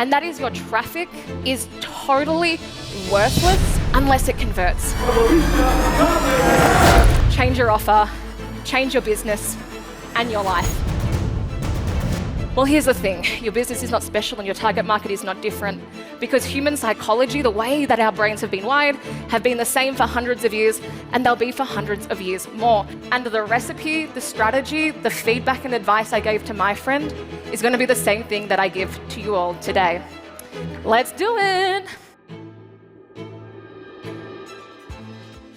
and that is your traffic is totally worthless unless it converts. Change your offer, change your business, and your life. Well, here's the thing. Your business is not special and your target market is not different, because human psychology, the way that our brains have been wired, have been the same for hundreds of years, and they'll be for hundreds of years more. And the recipe, the strategy, the feedback and advice I gave to my friend is going to be the same thing that I give to you all today. Let's do it.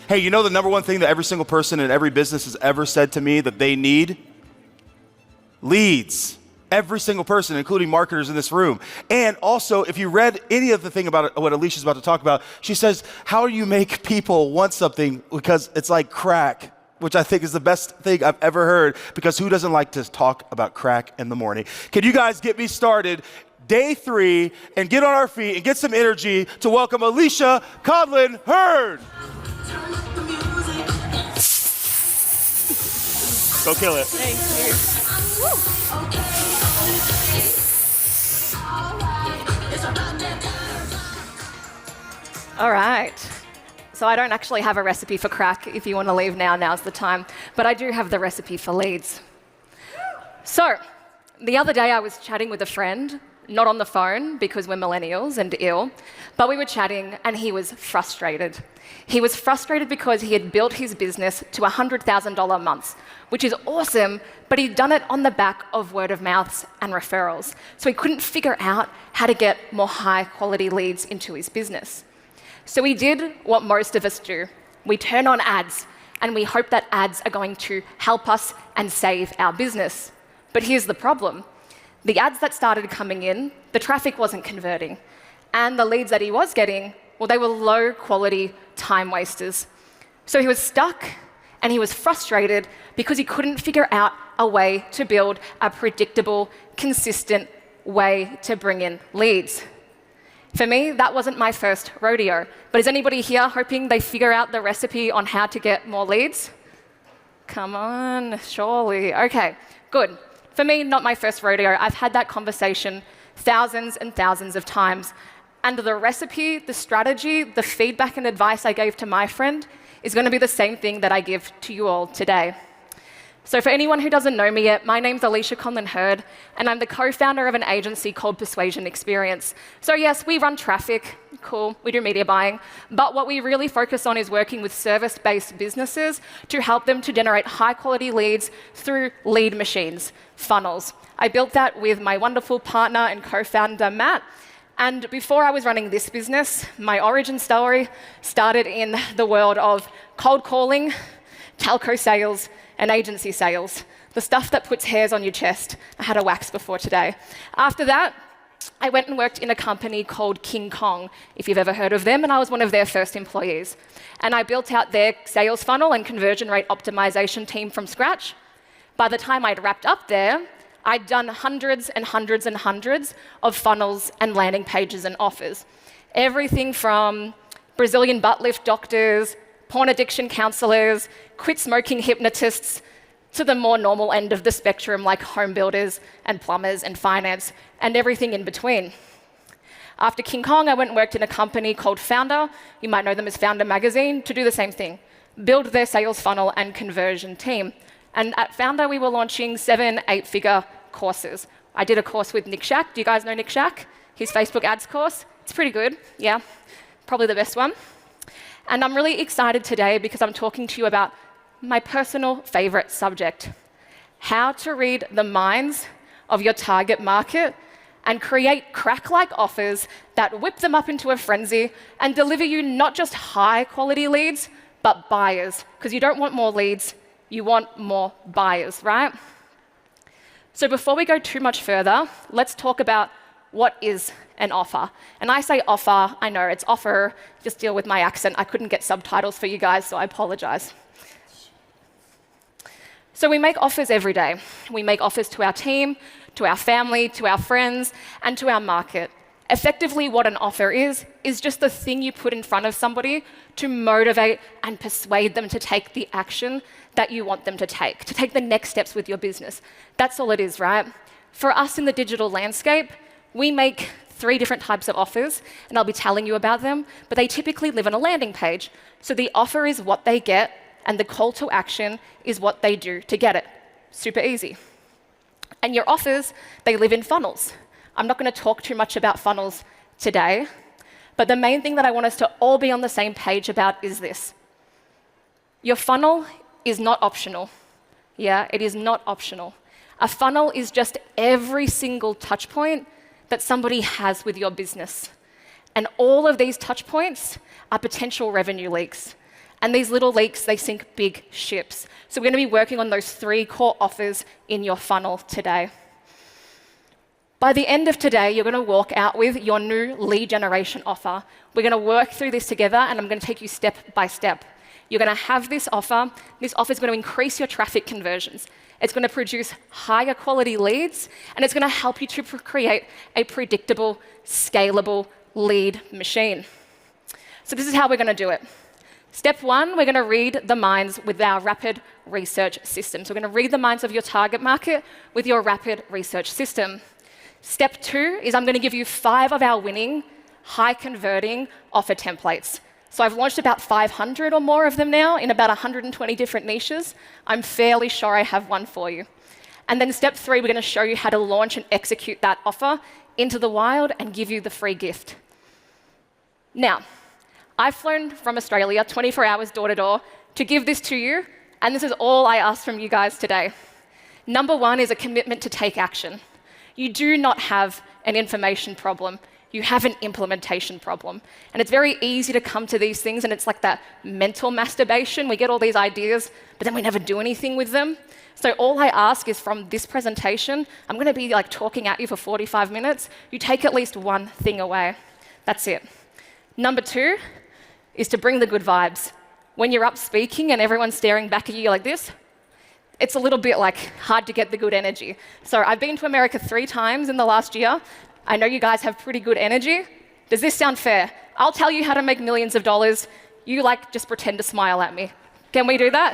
Hey, you know the number one thing that every single person in every business has ever said to me that they need? Leads. Every single person, including marketers in this room. And also, if you read any of the thing about what Alicia's about to talk about, she says, how do you make people want something? Because it's like crack, which I think is the best thing I've ever heard, because who doesn't like to talk about crack in the morning? Can you guys get me started? Day 3, and get on our feet and get some energy to welcome Alicia Conlin-Hurd. Go kill it. Thank you. Woo. All right. So I don't actually have a recipe for crack. If you want to leave now, now's the time. But I do have the recipe for leads. So the other day I was chatting with a friend, not on the phone because we're millennials and ill, but we were chatting and he was frustrated. He was frustrated because he had built his business to $100,000 months, which is awesome, but he'd done it on the back of word of mouths and referrals. So he couldn't figure out how to get more high quality leads into his business. So we did what most of us do. We turn on ads and we hope that ads are going to help us and save our business. But here's the problem. The ads that started coming in, the traffic wasn't converting. And the leads that he was getting, well, they were low quality time wasters. So he was stuck and he was frustrated because he couldn't figure out a way to build a predictable, consistent way to bring in leads. For me, that wasn't my first rodeo. But is anybody here hoping they figure out the recipe on how to get more leads? Come on, surely. Okay, good. For me, not my first rodeo. I've had that conversation thousands and thousands of times. And the recipe, the strategy, the feedback and advice I gave to my friend is going to be the same thing that I give to you all today. So for anyone who doesn't know me yet, my name's Alicia Conlin-Hurd, and I'm the co-founder of an agency called Persuasion Experience. So yes, we run traffic, cool, we do media buying, but what we really focus on is working with service-based businesses to help them to generate high-quality leads through lead machines, funnels. I built that with my wonderful partner and co-founder, Matt. And before I was running this business, my origin story started in the world of cold calling, telco sales, and agency sales, the stuff that puts hairs on your chest. I had a wax before today. After that, I went and worked in a company called King Kong, if you've ever heard of them, and I was one of their first employees. And I built out their sales funnel and conversion rate optimization team from scratch. By the time I'd wrapped up there, I'd done hundreds and hundreds and hundreds of funnels and landing pages and offers. Everything from Brazilian butt lift doctors, porn addiction counselors, quit smoking hypnotists, to the more normal end of the spectrum like home builders and plumbers and finance and everything in between. After King Kong, I went and worked in a company called Founder, you might know them as Founder Magazine, to do the same thing, build their sales funnel and conversion team. And at Founder, we were launching 7, 8-figure courses. I did a course with Nick Shack. Do you guys know Nick Shack? His Facebook ads course. It's pretty good, yeah, probably the best one. And I'm really excited today because I'm talking to you about my personal favorite subject, how to read the minds of your target market and create crack-like offers that whip them up into a frenzy and deliver you not just high-quality leads, but buyers, because you don't want more leads, you want more buyers, right? So before we go too much further, let's talk about what is an offer. And I say offer, I know it's offer, just deal with my accent. I couldn't get subtitles for you guys, so I apologize. So we make offers every day. We make offers to our team, to our family, to our friends, and to our market. Effectively, what an offer is just the thing you put in front of somebody to motivate and persuade them to take the action that you want them to take the next steps with your business. That's all it is, right? For us in the digital landscape, we make 3 different types of offers, and I'll be telling you about them, but they typically live on a landing page. So the offer is what they get, and the call to action is what they do to get it. Super easy. And your offers, they live in funnels. I'm not going to talk too much about funnels today, but the main thing that I want us to all be on the same page about is this. Your funnel is not optional. Yeah, it is not optional. A funnel is just every single touch point that somebody has with your business. And all of these touch points are potential revenue leaks. And these little leaks, they sink big ships. So we're going to be working on those 3 core offers in your funnel today. By the end of today, you're going to walk out with your new lead generation offer. We're going to work through this together, and I'm going to take you step by step. You're going to have this offer. This offer is going to increase your traffic conversions. It's going to produce higher quality leads, and it's going to help you to create a predictable, scalable lead machine. So this is how we're going to do it. Step 1, we're going to read the minds with our rapid research system. So we're going to read the minds of your target market with your rapid research system. Step 2 is I'm going to give you 5 of our winning, high-converting offer templates. So I've launched about 500 or more of them now in about 120 different niches. I'm fairly sure I have one for you. And then step 3, we're going to show you how to launch and execute that offer into the wild and give you the free gift. Now, I've flown from Australia 24 hours door to door to give this to you, and this is all I ask from you guys today. Number 1 is a commitment to take action. You do not have an information problem. You have an implementation problem. And it's very easy to come to these things, and it's like that mental masturbation. We get all these ideas, but then we never do anything with them. So all I ask is from this presentation, I'm going to be like talking at you for 45 minutes. You take at least one thing away. That's it. Number 2 is to bring the good vibes. When you're up speaking and everyone's staring back at you like this, it's a little bit like hard to get the good energy. So I've been to America 3 times in the last year. I know you guys have pretty good energy. Does this sound fair? I'll tell you how to make millions of dollars. You just pretend to smile at me. Can we do that?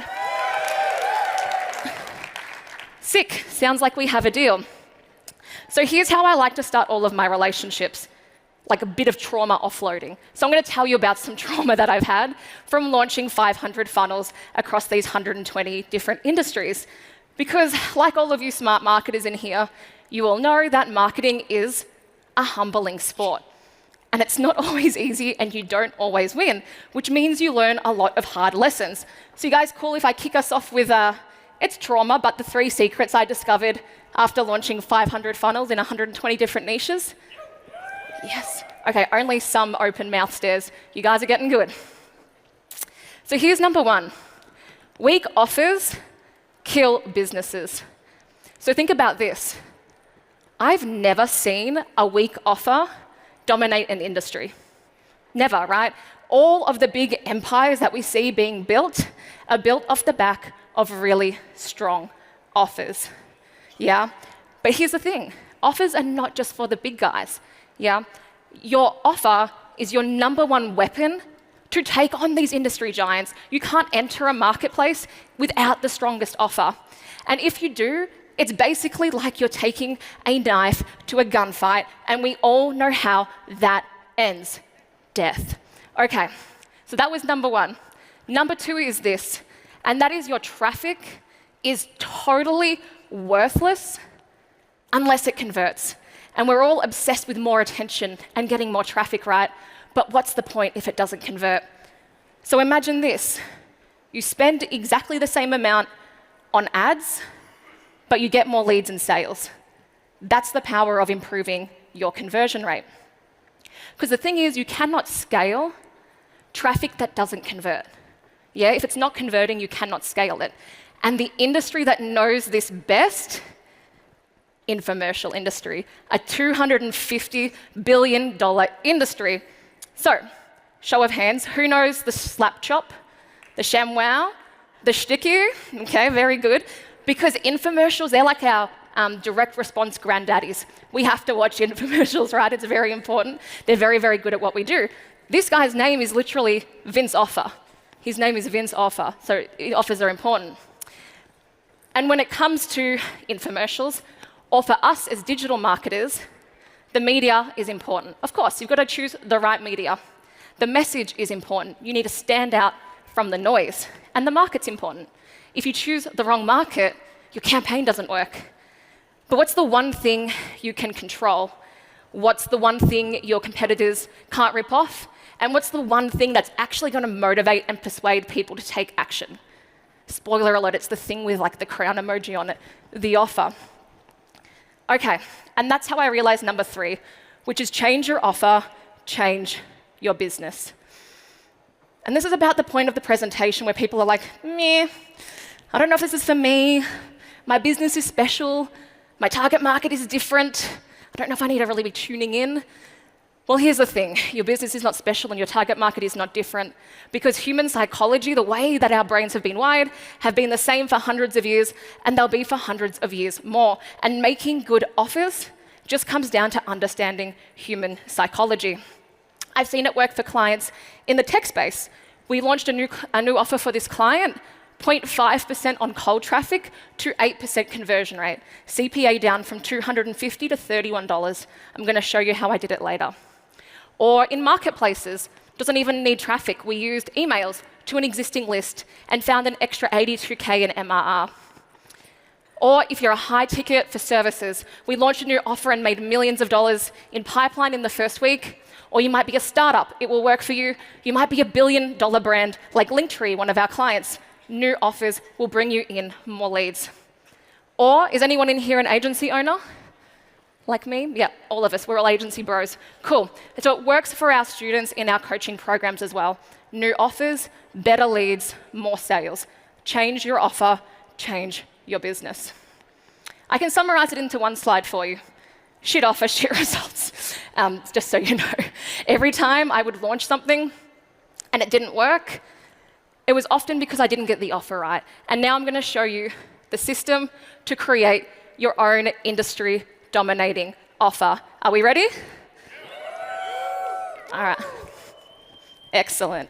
Sick. Sounds like we have a deal. So here's how I like to start all of my relationships, like a bit of trauma offloading. So I'm going to tell you about some trauma that I've had from launching 500 funnels across these 120 different industries. Because like all of you smart marketers in here, you all know that marketing is a humbling sport. And it's not always easy, and you don't always win, which means you learn a lot of hard lessons. So you guys cool if I kick us off with, it's trauma, but the 3 secrets I discovered after launching 500 funnels in 120 different niches? Yes. Okay, only some open mouth stares. You guys are getting good. So here's number 1. Weak offers kill businesses. So think about this. I've never seen a weak offer dominate an industry. Never, right? All of the big empires that we see being built are built off the back of really strong offers. Yeah? But here's the thing. Offers are not just for the big guys. Yeah? Your offer is your number 1 weapon to take on these industry giants. You can't enter a marketplace without the strongest offer. And if you do, it's basically like you're taking a knife to a gunfight, and we all know how that ends. Death. Okay, so that was number 1. Number 2 is this, and that is your traffic is totally worthless unless it converts. And we're all obsessed with more attention and getting more traffic, right? But what's the point if it doesn't convert? So imagine this. You spend exactly the same amount on ads, but you get more leads and sales. That's the power of improving your conversion rate. Because the thing is, you cannot scale traffic that doesn't convert. Yeah, if it's not converting, you cannot scale it. And the industry that knows this best, infomercial industry, a $250 billion industry. So, show of hands, who knows the slap chop, the ShamWow, the Shticky? Okay, very good. Because infomercials, they're like our direct response granddaddies. We have to watch infomercials, right? It's very important. They're very, very good at what we do. This guy's name is literally Vince Offer. His name is Vince Offer, so offers are important. And when it comes to infomercials, or for us as digital marketers, The media is important. Of course, you've got to choose the right media. The message is important. You need to stand out from the noise. And the market's important. If you choose the wrong market, your campaign doesn't work. But what's the one thing you can control? What's the one thing your competitors can't rip off? And what's the one thing that's actually going to motivate and persuade people to take action? Spoiler alert, it's the thing with like the crown emoji on it, the offer. Okay, and that's how I realized number 3, which is change your offer, change your business. And this is about the point of the presentation where people are like, meh, I don't know if this is for me. My business is special. My target market is different. I don't know if I need to really be tuning in. Well, here's the thing. Your business is not special and your target market is not different because human psychology, the way that our brains have been wired, have been the same for hundreds of years and they'll be for hundreds of years more. And making good offers just comes down to understanding human psychology. I've seen it work for clients in the tech space. We launched a new offer for this client, 0.5% on cold traffic to 8% conversion rate. CPA down from $250 to $31. I'm going to show you how I did it later. Or in marketplaces, doesn't even need traffic. We used emails to an existing list and found an extra 82K in MRR. Or if you're a high ticket for services, we launched a new offer and made millions of dollars in pipeline in the first week. Or you might be a startup, it will work for you. You might be a $1 billion brand like Linktree, one of our clients. New offers will bring you in more leads. Or is anyone in here an agency owner? Like me? Yeah, all of us, we're all agency bros. Cool. So it works for our students in our coaching programs as well. New offers, better leads, more sales. Change your offer, change your business. I can summarize it into one slide for you. Shit offer, shit results. Just so you know. Every time I would launch something and it didn't work, it was often because I didn't get the offer right. And now I'm going to show you the system to create your own industry-dominating offer. Are we ready? All right. Excellent.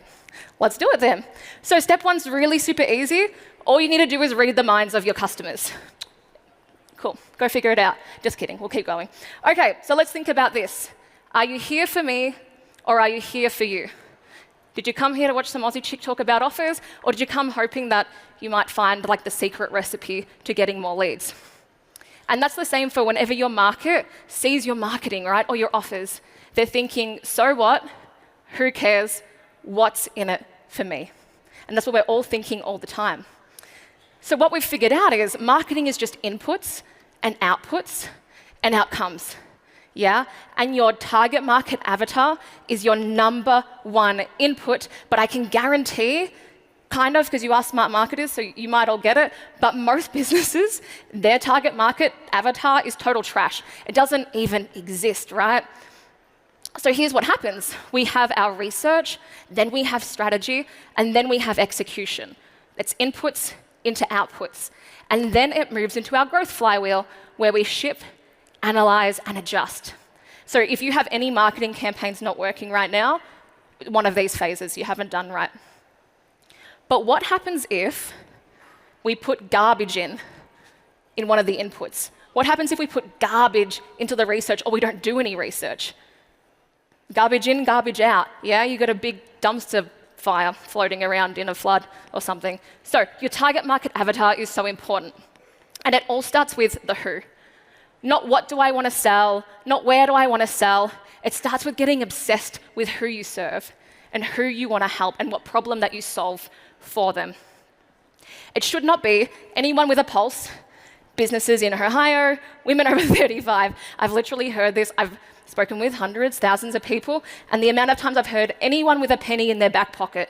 Let's do it then. So step 1's really super easy. All you need to do is read the minds of your customers. Cool. Go figure it out. Just kidding. We'll keep going. Okay, so let's think about this. Are you here for me or are you here for you? Did you come here to watch some Aussie chick talk about offers, or did you come hoping that you might find like the secret recipe to getting more leads? And that's the same for whenever your market sees your marketing, right, or your offers. They're thinking, so what? Who cares? What's in it for me? And that's what we're all thinking all the time. So what we've figured out is marketing is just inputs and outputs and outcomes. Yeah? And your target market avatar is your number 1 input, but I can guarantee, kind of, because you are smart marketers, so you might all get it, but most businesses, their target market avatar is total trash. It doesn't even exist, right? So here's what happens. We have our research, then we have strategy, and then we have execution. It's inputs into outputs. And then it moves into our growth flywheel, where we ship, analyze, and adjust. So if you have any marketing campaigns not working right now, one of these phases you haven't done right. But what happens if we put garbage in one of the inputs? What happens if we put garbage into the research or we don't do any research? Garbage in, garbage out. Yeah, you got a big dumpster fire floating around in a flood or something. So your target market avatar is so important. And it all starts with the who. Not what do I want to sell, not where do I want to sell. It starts with getting obsessed with who you serve and who you want to help and what problem that you solve for them. It should not be anyone with a pulse, businesses in Ohio, women over 35. I've literally heard this. I've spoken with hundreds, thousands of people, and the amount of times I've heard anyone with a penny in their back pocket,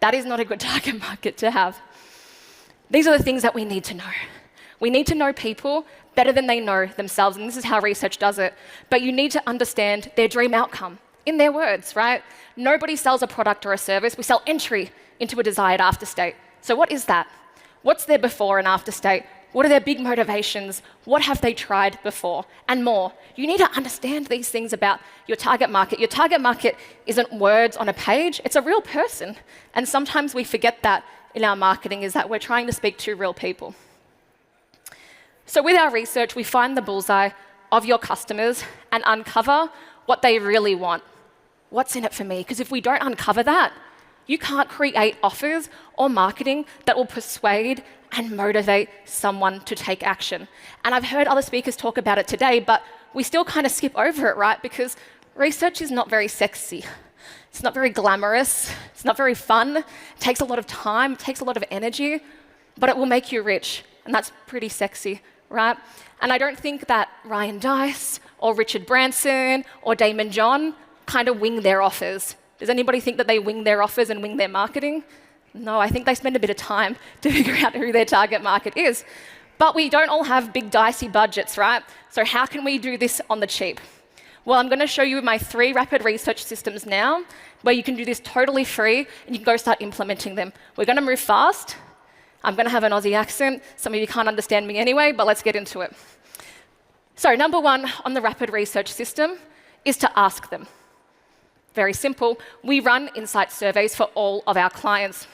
that is not a good target market to have. These are the things that we need to know. We need to know people better than they know themselves, and this is how research does it. But you need to understand their dream outcome, in their words, right? Nobody sells a product or a service. We sell entry into a desired after state. So what is that? What's their before and after state? What are their big motivations? What have they tried before? And more. You need to understand these things about your target market. Your target market isn't words on a page, it's a real person. And sometimes we forget that in our marketing, is that we're trying to speak to real people. So with our research, we find the bullseye, of your customers and uncover what they really want. What's in it for me? Because if we don't uncover that, you can't create offers or marketing that will persuade and motivate someone to take action. And I've heard other speakers talk about it today, but we still kind of skip over it, right? Because research is not very sexy. It's not very glamorous. It's not very fun. It takes a lot of time. It takes a lot of energy, but it will make you rich. And that's pretty sexy, right? And I don't think that Ryan Dice or Richard Branson or Damon John kind of wing their offers. Does anybody think that they wing their offers and wing their marketing? No, I think they spend a bit of time to figure out who their target market is. But we don't all have big dicey budgets, right? So how can we do this on the cheap? Well, I'm going to show you my 3 rapid research systems now, where you can do this totally free, and you can go start implementing them. We're going to move fast. I'm going to have an Aussie accent. Some of you can't understand me anyway, but let's get into it. So number 1 on the rapid research system is to ask them. Very simple. We run insight surveys for all of our clients.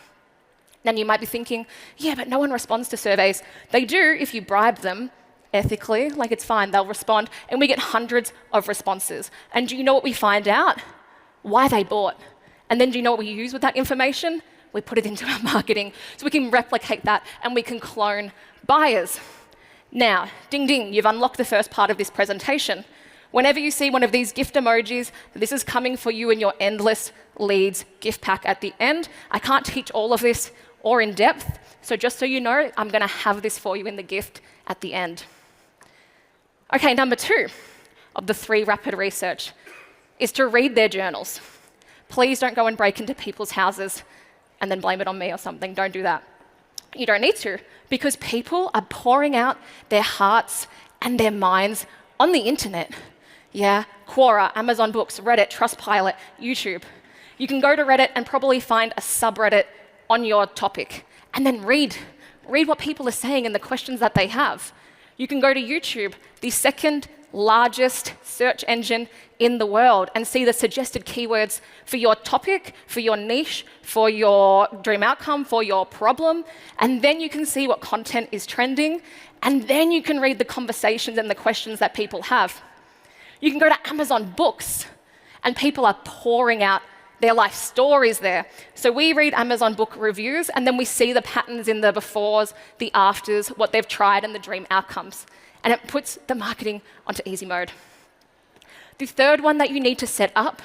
Then you might be thinking, yeah, but no one responds to surveys. They do if you bribe them ethically, like it's fine, they'll respond, and we get hundreds of responses. And do you know what we find out? Why they bought. And then do you know what we use with that information? We put it into our marketing. So we can replicate that and we can clone buyers. Now, ding ding, you've unlocked the first part of this presentation. Whenever you see one of these gift emojis, this is coming for you in your endless leads gift pack at the end. I can't teach all of this or in depth, so just so you know, I'm going to have this for you in the gift at the end. Okay, number 2 of the 3 rapid research is to read their journals. Please don't go and break into people's houses and then blame it on me or something. Don't do that. You don't need to, because people are pouring out their hearts and their minds on the internet. Yeah, Quora, Amazon Books, Reddit, Trustpilot, YouTube. You can go to Reddit and probably find a subreddit on your topic, and then read what people are saying and the questions that they have. You can go to YouTube, the 2nd largest search engine in the world, and see the suggested keywords for your topic, for your niche, for your dream outcome, for your problem, and then you can see what content is trending, and then you can read the conversations and the questions that people have. You can go to Amazon Books, and people are pouring out their life stories there. So we read Amazon book reviews, and then we see the patterns in the befores, the afters, what they've tried, and the dream outcomes. And it puts the marketing onto easy mode. The 3rd one that you need to set up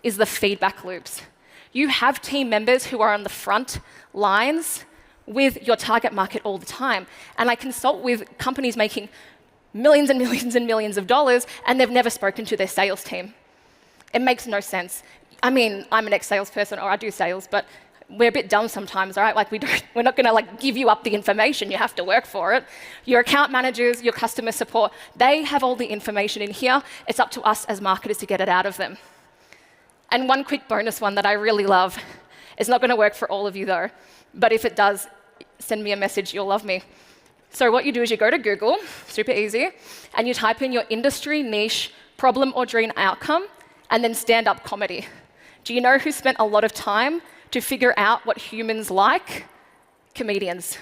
is the feedback loops. You have team members who are on the front lines with your target market all the time. And I consult with companies making millions and millions and millions of dollars, and they've never spoken to their sales team. It makes no sense. I mean, I'm an ex-salesperson, or I do sales, but we're a bit dumb sometimes, right? Like we're not going to give you up the information. You have to work for it. Your account managers, your customer support, they have all the information in here. It's up to us as marketers to get it out of them. And one quick bonus one that I really love. It's not going to work for all of you though, but if it does, send me a message. You'll love me. So what you do is you go to Google, super easy, and you type in your industry, niche, problem or dream outcome, and then stand-up comedy. Do you know who spent a lot of time to figure out what humans like? Comedians.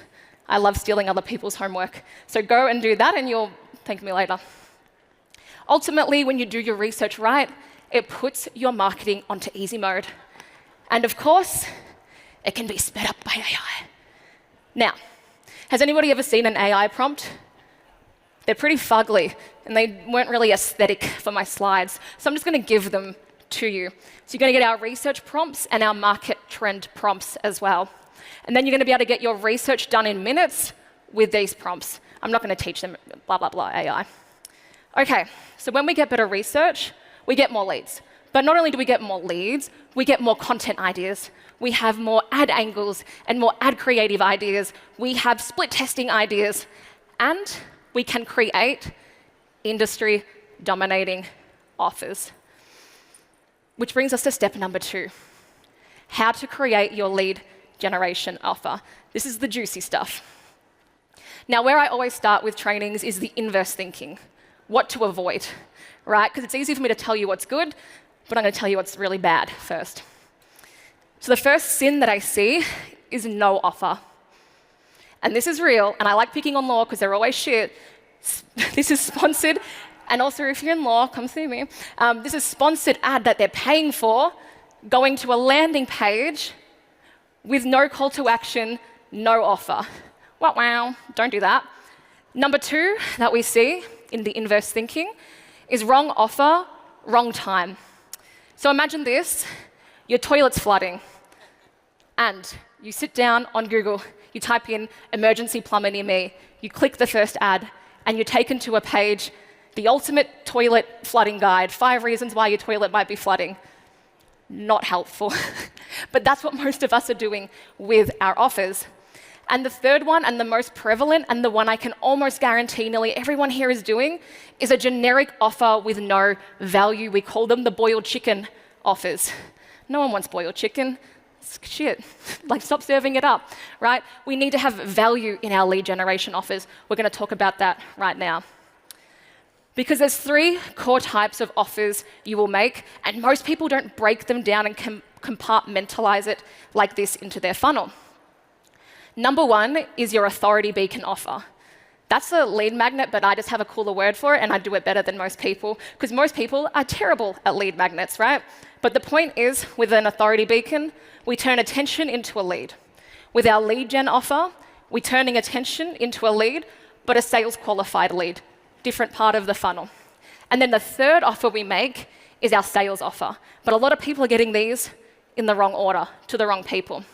I love stealing other people's homework. So go and do that, and you'll thank me later. Ultimately, when you do your research right, it puts your marketing onto easy mode. And of course, it can be sped up by AI. Now, has anybody ever seen an AI prompt? They're pretty fugly, and they weren't really aesthetic for my slides. So I'm just going to give them to you. So you're going to get our research prompts and our market trend prompts as well. And then you're going to be able to get your research done in minutes with these prompts. I'm not going to teach them blah, blah, blah AI. Okay, so when we get better research, we get more leads. But not only do we get more leads, we get more content ideas. We have more ad angles and more ad creative ideas. We have split testing ideas. And we can create industry dominating offers. Which brings us to step number 2, how to create your lead generation offer. This is the juicy stuff. Now, where I always start with trainings is the inverse thinking, what to avoid, right? Because it's easy for me to tell you what's good, but I'm going to tell you what's really bad first. So the first sin that I see is no offer. And this is real, and I like picking on law because they're always shit. This is sponsored And also, if you're in law, come see me. This is sponsored ad that they're paying for, going to a landing page with no call to action, no offer. Wow, wow, don't do that. Number 2 that we see in the inverse thinking is wrong offer, wrong time. So imagine this, your toilet's flooding, and you sit down on Google, you type in emergency plumber near me, you click the first ad, and you're taken to a page, the ultimate toilet flooding guide, 5 reasons why your toilet might be flooding. Not helpful. But that's what most of us are doing with our offers. And the third one, and the most prevalent, and the one I can almost guarantee nearly everyone here is doing, is a generic offer with no value. We call them the boiled chicken offers. No one wants boiled chicken. It's shit. Like, stop serving it up, right? We need to have value in our lead generation offers. We're going to talk about that right now. Because there's 3 core types of offers you will make, and most people don't break them down and compartmentalize it like this into their funnel. Number 1 is your authority beacon offer. That's a lead magnet, but I just have a cooler word for it, and I do it better than most people, because most people are terrible at lead magnets, right? But the point is, with an authority beacon, we turn attention into a lead. With our lead gen offer, we're turning attention into a lead, but a sales qualified lead, different part of the funnel. And then the third offer we make is our sales offer. But a lot of people are getting these in the wrong order, to the wrong people.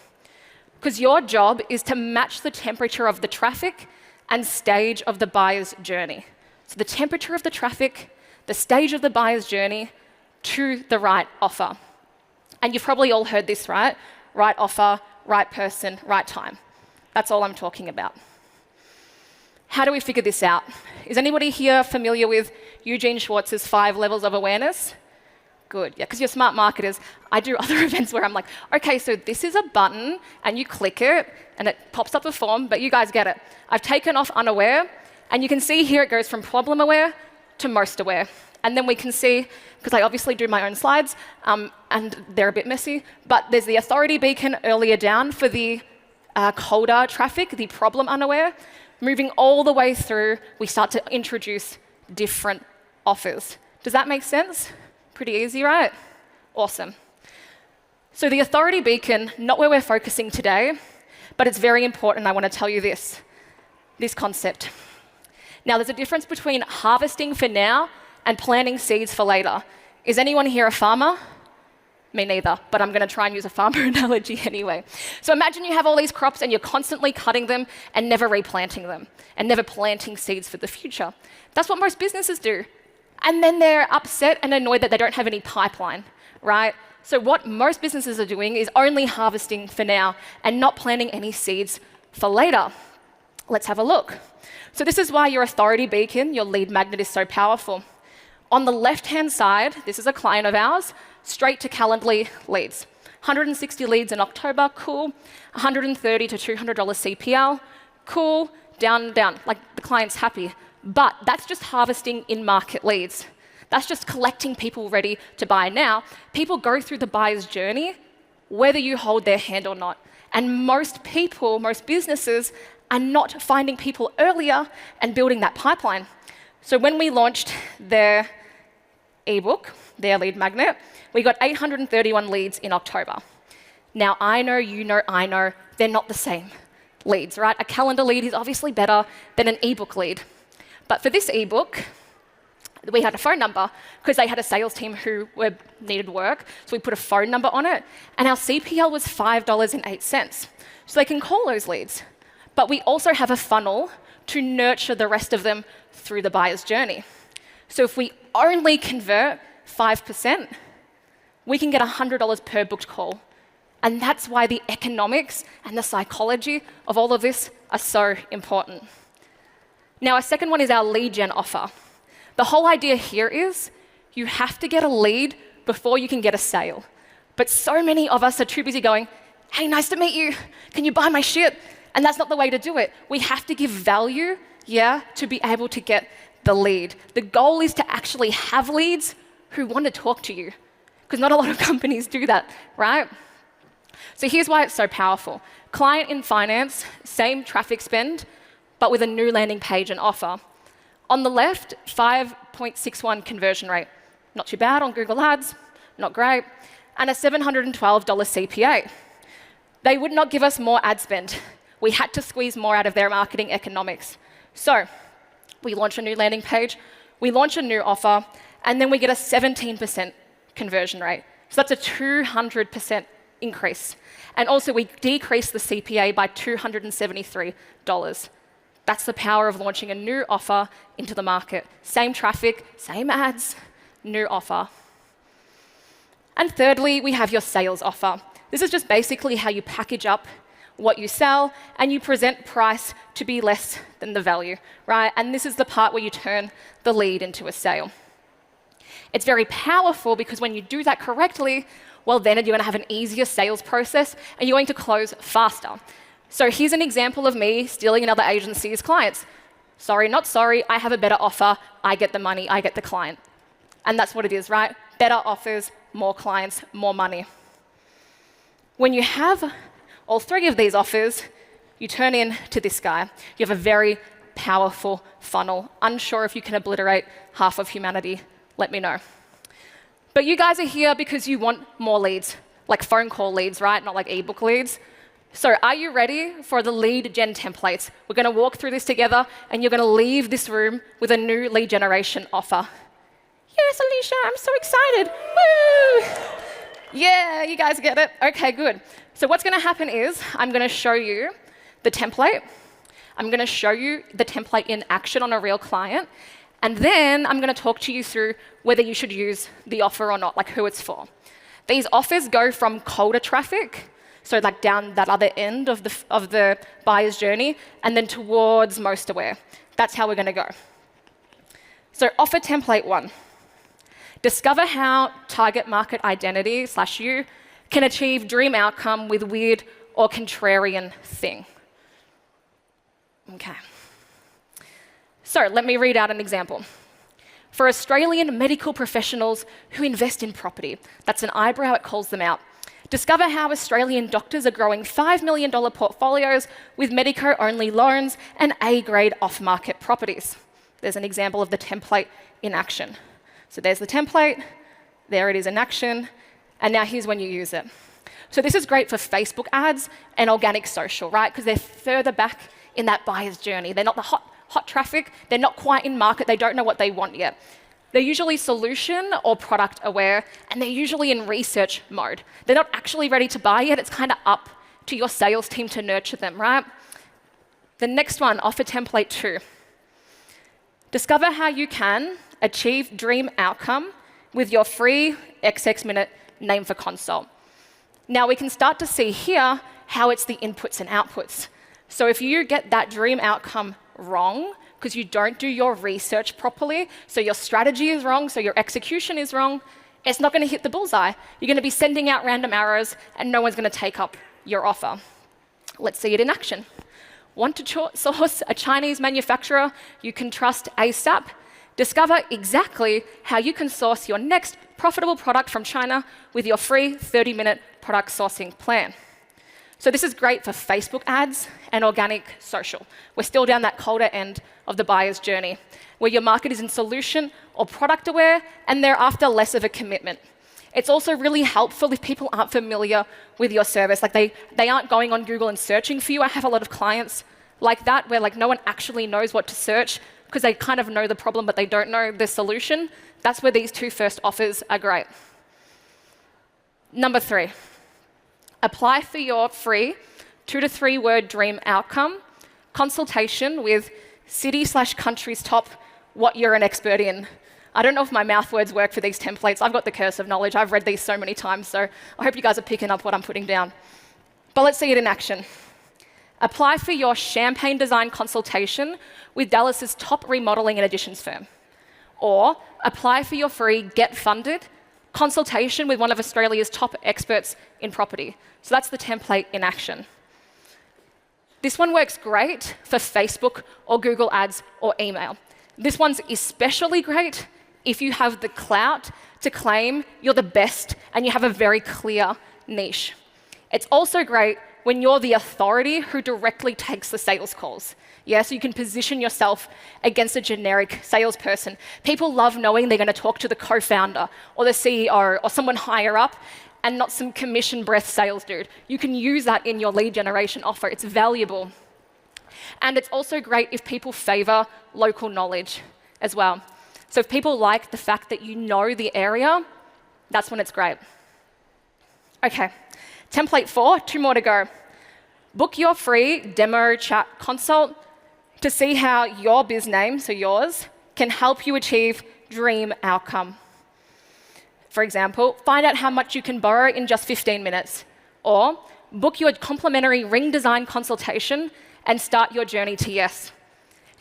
Because your job is to match the temperature of the traffic and stage of the buyer's journey. So the temperature of the traffic, the stage of the buyer's journey to the right offer. And you've probably all heard this, right? Right offer, right person, right time. That's all I'm talking about. How do we figure this out? Is anybody here familiar with Eugene Schwartz's 5 levels of awareness? Good, yeah, because you're smart marketers. I do other events where I'm like, okay, so this is a button, and you click it, and it pops up a form, but you guys get it. I've taken off unaware, and you can see here it goes from problem aware to most aware. And then we can see, because I obviously do my own slides, and they're a bit messy, but there's the authority beacon earlier down for the colder traffic, the problem unaware. Moving all the way through, we start to introduce different offers. Does that make sense? Pretty easy, right? Awesome. So the authority beacon, not where we're focusing today, but it's very important. I want to tell you this concept. Now, there's a difference between harvesting for now and planting seeds for later. Is anyone here a farmer? Me neither, but I'm going to try and use a farmer analogy anyway. So imagine you have all these crops and you're constantly cutting them and never replanting them and never planting seeds for the future. That's what most businesses do. And then they're upset and annoyed that they don't have any pipeline, right? So what most businesses are doing is only harvesting for now and not planting any seeds for later. Let's have a look. So this is why your authority beacon, your lead magnet, is so powerful. On the left-hand side, this is a client of ours, straight to Calendly leads. 160 leads in October, cool. $130 to $200 CPL, cool. Down, down, like the client's happy. But that's just harvesting in-market leads. That's just collecting people ready to buy now. People go through the buyer's journey, whether you hold their hand or not. And most people, most businesses, are not finding people earlier and building that pipeline. So when we launched their ebook, their lead magnet, we got 831 leads in October. Now, I know, you know, I know, they're not the same leads, right? A calendar lead is obviously better than an ebook lead. But for this ebook, we had a phone number because they had a sales team who needed work. So we put a phone number on it, and our CPL was $5.08. So they can call those leads. But we also have a funnel to nurture the rest of them through the buyer's journey. So if we only convert 5%, we can get $100 per booked call. And that's why the economics and the psychology of all of this are so important. Now, our second one is our lead gen offer. The whole idea here is you have to get a lead before you can get a sale. But so many of us are too busy going, hey, nice to meet you. Can you buy my shit? And that's not the way to do it. We have to give value, to be able to get the lead. The goal is to actually have leads who want to talk to you, because not a lot of companies do that, right? So here's why it's so powerful. Client in finance, same traffic spend, but with a new landing page and offer. On the left, 5.61 conversion rate. Not too bad on Google Ads, not great. And a $712 CPA. They would not give us more ad spend. We had to squeeze more out of their marketing economics. So we launch a new landing page, we launch a new offer, and then we get a 17% conversion rate. So that's a 200% increase. And also we decrease the CPA by $273. That's the power of launching a new offer into the market. Same traffic, same ads, new offer. And thirdly, we have your sales offer. This is just basically how you package up what you sell and you present price to be less than the value, right? And this is the part where you turn the lead into a sale. It's very powerful because when you do that correctly, well, then you're going to have an easier sales process and you're going to close faster. So here's an example of me stealing another agency's clients. Sorry, not sorry, I have a better offer, I get the money, I get the client. And that's what it is, right? Better offers, more clients, more money. When you have all three of these offers, you turn into this guy. You have a very powerful funnel. Unsure if you can obliterate half of humanity, let me know. But you guys are here because you want more leads, like phone call leads, right? Not like ebook leads. So are you ready for the lead gen templates? We're going to walk through this together, and you're going to leave this room with a new lead generation offer. Yes, Alicia, I'm so excited. Woo! Yeah, you guys get it? Okay, good. So what's going to happen is I'm going to show you the template. I'm going to show you the template in action on a real client. And then I'm going to talk to you through whether you should use the offer or not, like who it's for. These offers go from colder traffic, so like down that other end of the buyer's journey, and then towards most aware. That's how we're going to go. So offer template 1. Discover how target market identity / you can achieve dream outcome with weird or contrarian thing. Okay. So let me read out an example. For Australian medical professionals who invest in property, that's an eyebrow, it calls them out. Discover how Australian doctors are growing $5 million portfolios with Medico-only loans and A-grade off-market properties. There's an example of the template in action. So there's the template, there it is in action, and now here's when you use it. So this is great for Facebook ads and organic social, right? Because they're further back in that buyer's journey. They're not the hot traffic, they're not quite in market, they don't know what they want yet. They're usually solution or product aware, and they're usually in research mode. They're not actually ready to buy yet, it's kind of up to your sales team to nurture them, right? The next one, offer template 2. Discover how you can achieve dream outcome with your free XX minute name for consult. Now we can start to see here how it's the inputs and outputs. So if you get that dream outcome wrong, because you don't do your research properly, so your strategy is wrong, so your execution is wrong, it's not going to hit the bullseye. You're going to be sending out random arrows, and no one's going to take up your offer. Let's see it in action. Want to source a Chinese manufacturer you can trust ASAP? Discover exactly how you can source your next profitable product from China with your free 30-minute product sourcing plan. So this is great for Facebook ads and organic social. We're still down that colder end of the buyer's journey, where your market is in solution or product aware, and they're after less of a commitment. It's also really helpful if people aren't familiar with your service, like they aren't going on Google and searching for you. I have a lot of clients like that, where like no one actually knows what to search because they kind of know the problem, but they don't know the solution. That's where these 2 first offers are great. Number 3. Apply for your free 2 to 3 word dream outcome consultation with city/country's top what you're an expert in. I don't know if my mouth words work for these templates. I've got the curse of knowledge. I've read these so many times, so I hope you guys are picking up what I'm putting down. But let's see it in action. Apply for your champagne design consultation with Dallas's top remodeling and additions firm. Or apply for your free Get Funded consultation with one of Australia's top experts in property. So that's the template in action. This one works great for Facebook or Google Ads or email. This one's especially great if you have the clout to claim you're the best and you have a very clear niche. It's also great when you're the authority who directly takes the sales calls. Yeah, so you can position yourself against a generic salesperson. People love knowing they're going to talk to the co-founder or the CEO or someone higher up and not some commission breath sales dude. You can use that in your lead generation offer. It's valuable. And it's also great if people favor local knowledge as well. So if people like the fact that you know the area, that's when it's great. Okay, template 4, 2 more to go. Book your free demo chat consult to see how your biz name, so yours, can help you achieve dream outcome. For example, find out how much you can borrow in just 15 minutes. Or book your complimentary ring design consultation and start your journey to yes.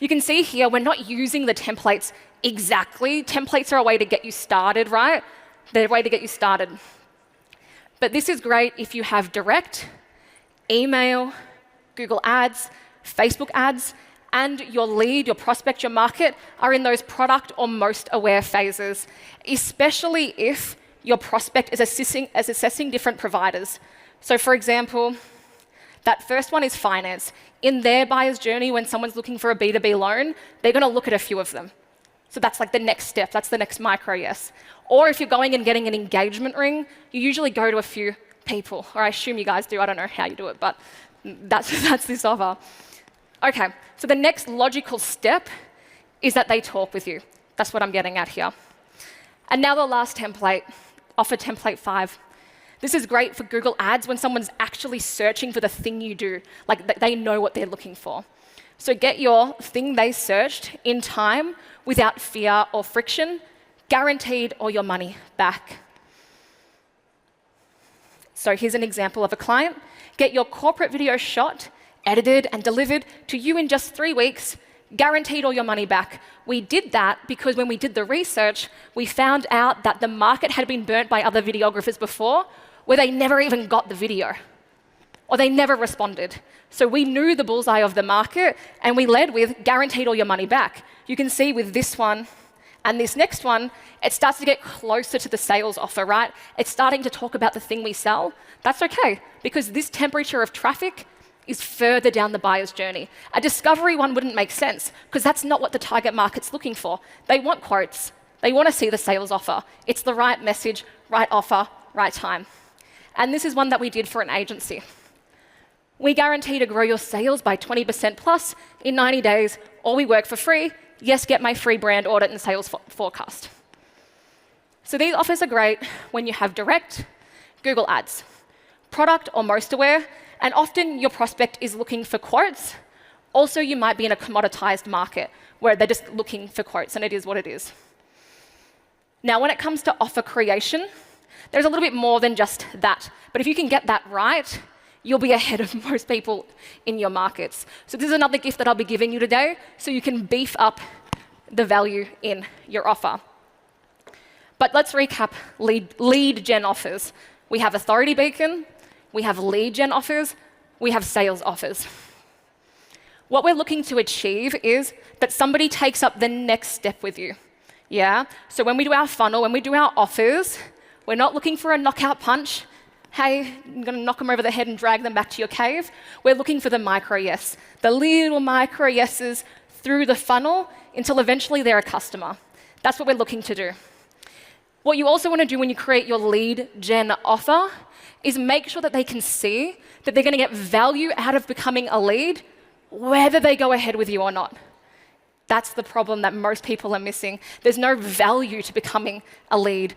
You can see here we're not using the templates exactly. Templates are a way to get you started, right? They're a way to get you started. But this is great if you have direct, email, Google Ads, Facebook ads, and your lead, your prospect, your market are in those product or most aware phases, especially if your prospect is assessing different providers. So for example, that first one is finance. In their buyer's journey, when someone's looking for a B2B loan, they're going to look at a few of them. So that's like the next step. That's the next micro yes. Or if you're going and getting an engagement ring, you usually go to a few people. Or I assume you guys do. I don't know how you do it, but that's this offer. Okay, so the next logical step is that they talk with you. That's what I'm getting at here. And now the last template, offer template 5. This is great for Google Ads when someone's actually searching for the thing you do, like they know what they're looking for. So get your thing they searched in time without fear or friction, guaranteed all your money back. So here's an example of a client. Get your corporate video shot, edited and delivered to you in just 3 weeks, guaranteed all your money back. We did that because when we did the research, we found out that the market had been burnt by other videographers before, where they never even got the video, or they never responded. So we knew the bullseye of the market, and we led with guaranteed all your money back. You can see with this one and this next one, it starts to get closer to the sales offer, right? It's starting to talk about the thing we sell. That's okay, because this temperature of traffic is further down the buyer's journey. A discovery one wouldn't make sense, because that's not what the target market's looking for. They want quotes. They want to see the sales offer. It's the right message, right offer, right time. And this is one that we did for an agency. We guarantee to grow your sales by 20% plus in 90 days, or we work for free. Yes, get my free brand audit and sales forecast. So these offers are great when you have direct, Google Ads, product or most aware, and often your prospect is looking for quotes. Also, you might be in a commoditized market where they're just looking for quotes, and it is what it is. Now, when it comes to offer creation, there's a little bit more than just that. But if you can get that right, you'll be ahead of most people in your markets. So this is another gift that I'll be giving you today, so you can beef up the value in your offer. But let's recap lead gen offers. We have authority beacon, we have lead gen offers, we have sales offers. What we're looking to achieve is that somebody takes up the next step with you. Yeah? So when we do our funnel, when we do our offers, we're not looking for a knockout punch. Hey, I'm going to knock them over the head and drag them back to your cave. We're looking for the micro yes, the little micro yeses through the funnel until eventually they're a customer. That's what we're looking to do. What you also want to do when you create your lead gen offer is make sure that they can see that they're going to get value out of becoming a lead, whether they go ahead with you or not. That's the problem that most people are missing. There's no value to becoming a lead,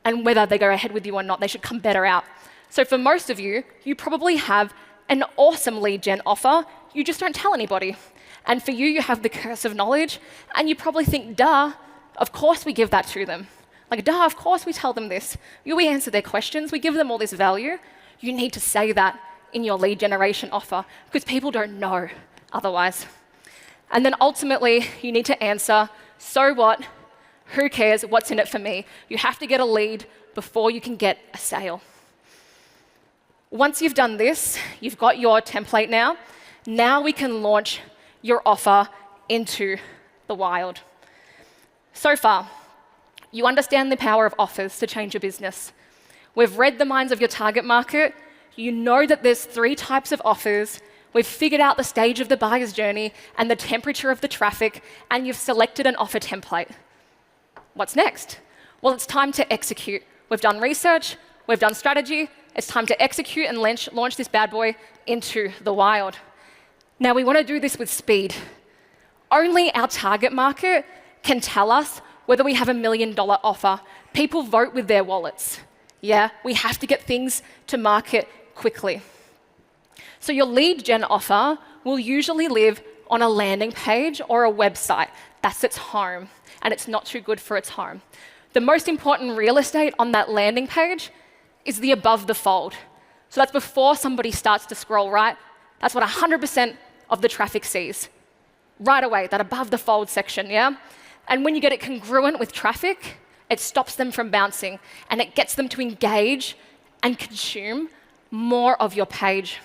and whether they go ahead with you or not, they should come better out. So for most of you, you probably have an awesome lead gen offer, you just don't tell anybody. And for you, you have the curse of knowledge, and you probably think, duh, of course we give that to them. Like, duh, of course we tell them this. We answer their questions, we give them all this value. You need to say that in your lead generation offer, because people don't know otherwise. And then ultimately, you need to answer, so what? Who cares? What's in it for me? You have to get a lead before you can get a sale. Once you've done this, you've got your template now. Now we can launch your offer into the wild. So far, you understand the power of offers to change your business. We've read the minds of your target market. You know that there's 3 types of offers. We've figured out the stage of the buyer's journey and the temperature of the traffic, and you've selected an offer template. What's next? Well, it's time to execute. We've done research, we've done strategy. It's time to execute and launch this bad boy into the wild. Now, we want to do this with speed. Only our target market can tell us whether we have $1 million offer. People vote with their wallets. Yeah, we have to get things to market quickly. So your lead gen offer will usually live on a landing page or a website. That's its home, and it's not too good for its home. The most important real estate on that landing page is the above the fold. So that's before somebody starts to scroll right. That's what 100% of the traffic sees. Right away, that above the fold section, yeah? And when you get it congruent with traffic, it stops them from bouncing, and it gets them to engage and consume more of your page.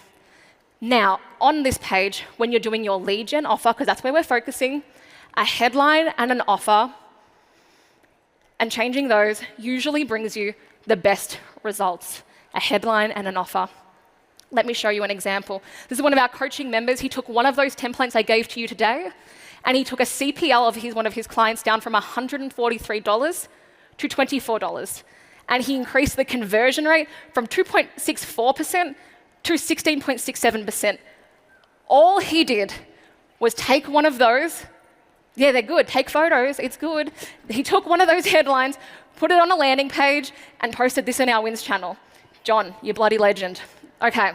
Now, on this page, when you're doing your lead gen offer, because that's where we're focusing, a headline and an offer, and changing those usually brings you the best results. A headline and an offer. Let me show you an example. This is one of our coaching members. He took one of those templates I gave to you today, and he took a CPL of one of his clients down from $143 to $24. And he increased the conversion rate from 2.64% to 16.67%. All he did was take one of those. Yeah, they're good. Take photos. It's good. He took one of those headlines, put it on a landing page, and posted this in our Wins channel. John, you bloody legend. Okay,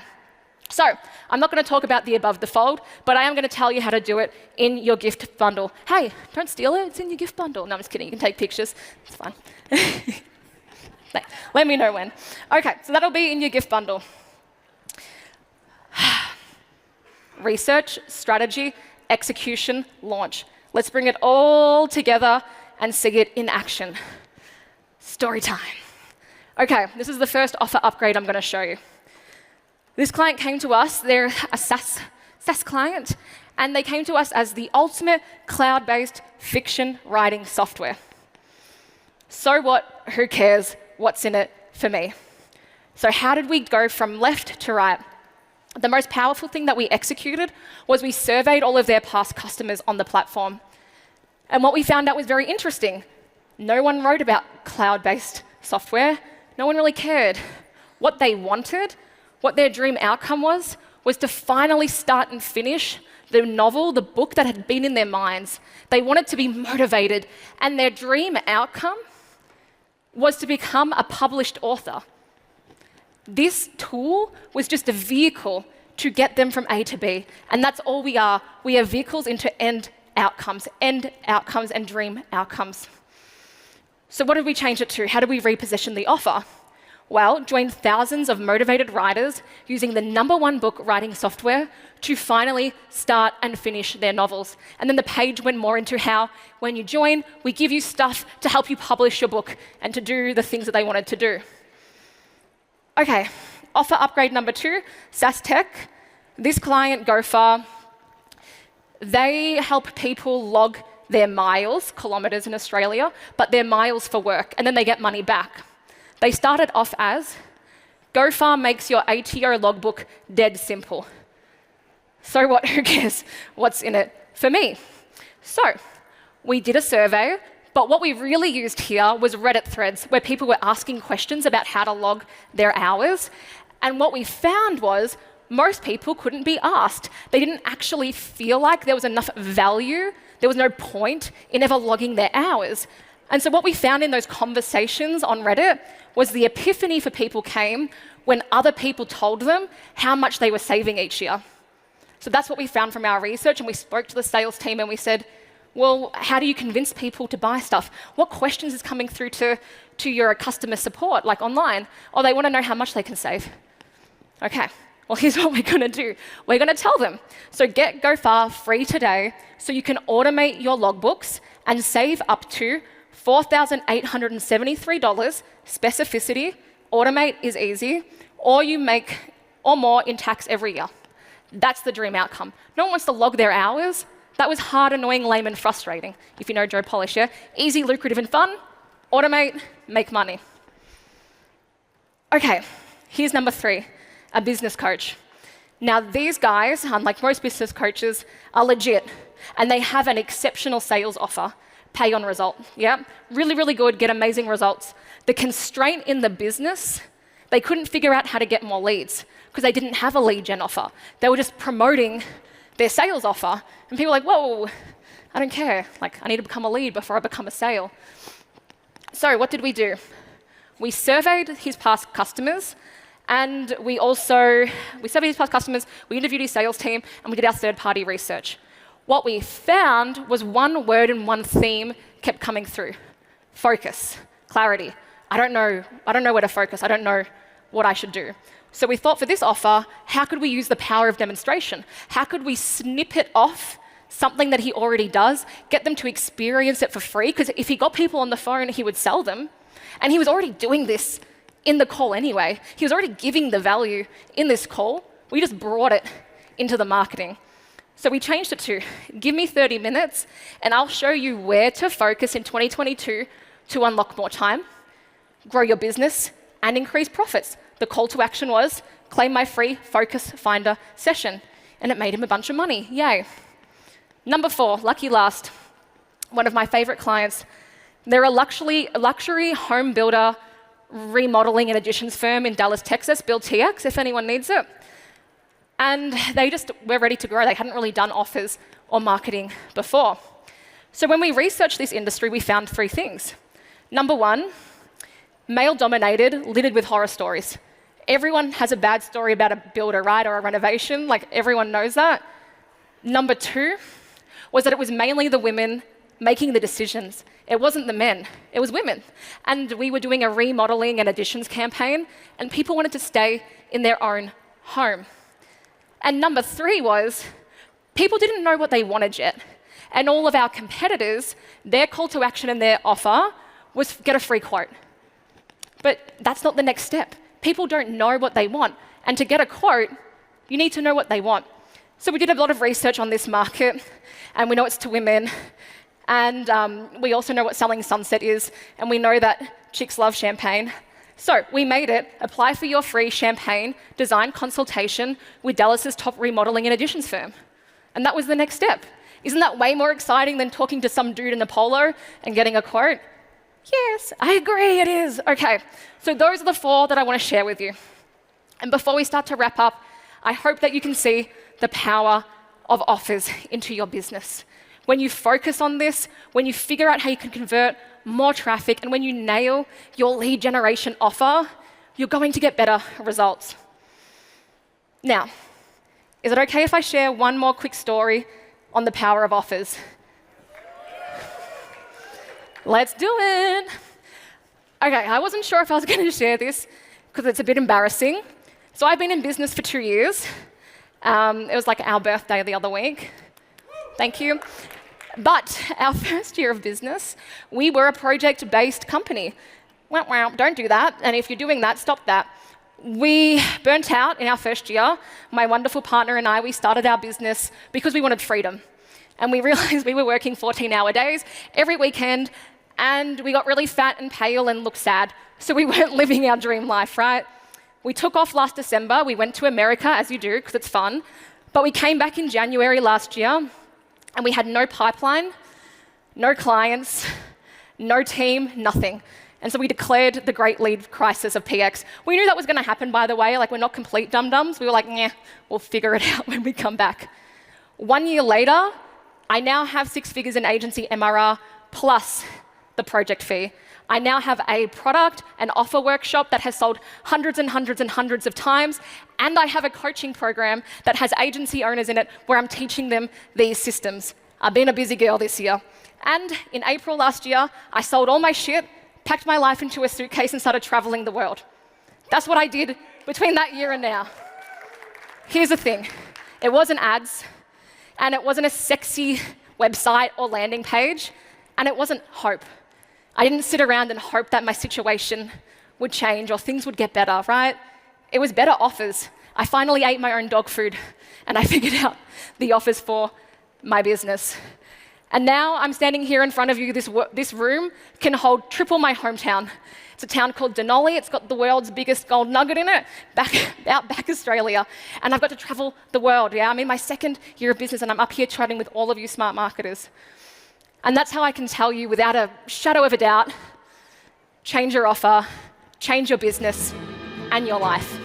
so I'm not going to talk about the above the fold, but I am going to tell you how to do it in your gift bundle. Hey, don't steal it. It's in your gift bundle. No, I'm just kidding. You can take pictures. It's fine. Let me know when. Okay, so that'll be in your gift bundle. Research, strategy, execution, launch. Let's bring it all together and see it in action. Story time. Okay, this is the first offer upgrade I'm going to show you. This client came to us. They're a SaaS client, and they came to us as the ultimate cloud-based fiction writing software. So what? Who cares? What's in it for me? So how did we go from left to right? The most powerful thing that we executed was we surveyed all of their past customers on the platform. And what we found out was very interesting. No one wrote about cloud-based software. No one really cared. What they wanted, what their dream outcome was to finally start and finish the novel, the book that had been in their minds. They wanted to be motivated, and their dream outcome was to become a published author. This tool was just a vehicle to get them from A to B, and that's all we are. We are vehicles into end outcomes and dream outcomes. So what did we change it to? How did we reposition the offer? Well, join thousands of motivated writers using the #1 book writing software to finally start and finish their novels. And then the page went more into how, when you join, we give you stuff to help you publish your book and to do the things that they wanted to do. Okay, offer upgrade #2, SaaS Tech. This client, Gofar, they help people log their miles, kilometers in Australia, but their miles for work, and then they get money back. They started off as, Gofar makes your ATO logbook dead simple. So what? Who cares? What's in it for me? So we did a survey, but what we really used here was Reddit threads, where people were asking questions about how to log their hours. And what we found was most people couldn't be asked. They didn't actually feel like there was enough value. There was no point in ever logging their hours. And so what we found in those conversations on Reddit was the epiphany for people came when other people told them how much they were saving each year. So that's what we found from our research, and we spoke to the sales team and we said, well, how do you convince people to buy stuff? What questions is coming through to your customer support, like online? Oh, they want to know how much they can save. Okay, well, here's what we're going to do. We're going to tell them. So get Gofar free today so you can automate your logbooks and save up to $4,873, specificity, automate is easy, or you make or more in tax every year. That's the dream outcome. No one wants to log their hours. That was hard, annoying, lame, and frustrating, if you know Joe Polish, yeah? Easy, lucrative, and fun. Automate, make money. Okay, here's #3, a business coach. Now, these guys, unlike most business coaches, are legit, and they have an exceptional sales offer, pay on result. Yeah, really, really good, get amazing results. The constraint in the business, they couldn't figure out how to get more leads because they didn't have a lead gen offer. They were just promoting their sales offer, and people were like, whoa, I don't care. Like, I need to become a lead before I become a sale. So what did we do? We surveyed his past customers, and we surveyed his past customers, we interviewed his sales team, and we did our third-party research. What we found was one word and one theme kept coming through. Focus, clarity. I don't know where to focus. I don't know what I should do. So we thought for this offer, how could we use the power of demonstration? How could we snippet off something that he already does, get them to experience it for free? Because if he got people on the phone, he would sell them. And he was already doing this in the call anyway. He was already giving the value in this call. We just brought it into the marketing. So we changed it to, give me 30 minutes, and I'll show you where to focus in 2022 to unlock more time, grow your business, and increase profits. The call to action was, claim my free Focus Finder session. And it made him a bunch of money. Yay. Number 4, lucky last, one of my favorite clients. They're a luxury home builder, remodeling and additions firm in Dallas, Texas, Build TX, if anyone needs it. And they just were ready to grow. They hadn't really done offers or marketing before. So when we researched this industry, we found 3 things. Number 1, male-dominated, littered with horror stories. Everyone has a bad story about a builder, right, or a renovation. Like, everyone knows that. Number 2 was that it was mainly the women making the decisions. It wasn't the men, it was women. And we were doing a remodeling and additions campaign, and people wanted to stay in their own home. And number 3 was, people didn't know what they wanted yet. And all of our competitors, their call to action and their offer was get a free quote. But that's not the next step. People don't know what they want. And to get a quote, you need to know what they want. So we did a lot of research on this market, and we know it's to women. And we also know what selling sunset is, and we know that chicks love champagne. So we made it, apply for your free champagne design consultation with Dallas's top remodeling and additions firm. And that was the next step. Isn't that way more exciting than talking to some dude in a polo and getting a quote? Yes, I agree, it is. Okay, so those are the 4 that I want to share with you. And before we start to wrap up, I hope that you can see the power of offers into your business. When you focus on this, when you figure out how you can convert more traffic, and when you nail your lead generation offer, you're going to get better results. Now, is it okay if I share one more quick story on the power of offers? Let's do it. Okay, I wasn't sure if I was going to share this because it's a bit embarrassing. So I've been in business for 2 years. It was like our birthday the other week. Thank you. But our first year of business, we were a project-based company. Wow, don't do that. And if you're doing that, stop that. We burnt out in our first year. My wonderful partner and I, we started our business because we wanted freedom. And we realized we were working 14-hour days every weekend, and we got really fat and pale and looked sad. So we weren't living our dream life, right? We took off last December. We went to America, as you do, because it's fun. But we came back in January last year, and we had no pipeline, no clients, no team, nothing. And so we declared the great lead crisis of PX. We knew that was going to happen, by the way. Like, we're not complete dum-dums. We were like, nah, we'll figure it out when we come back. 1 year later, I now have 6 figures in agency MRR plus the project fee. I now have a product and offer workshop that has sold hundreds and hundreds and hundreds of times, and I have a coaching program that has agency owners in it where I'm teaching them these systems. I've been a busy girl this year. And in April last year, I sold all my shit, packed my life into a suitcase, and started traveling the world. That's what I did between that year and now. Here's the thing. It wasn't ads, and it wasn't a sexy website or landing page, and it wasn't hope. I didn't sit around and hope that my situation would change or things would get better, right? It was better offers. I finally ate my own dog food, and I figured out the offers for my business. And now I'm standing here in front of you. This room can hold triple my hometown. It's a town called Denali. It's got the world's biggest gold nugget in it, back Australia. And I've got to travel the world. Yeah, I'm in my second year of business, and I'm up here chatting with all of you smart marketers. And that's how I can tell you, without a shadow of a doubt, change your offer, change your business, and your life.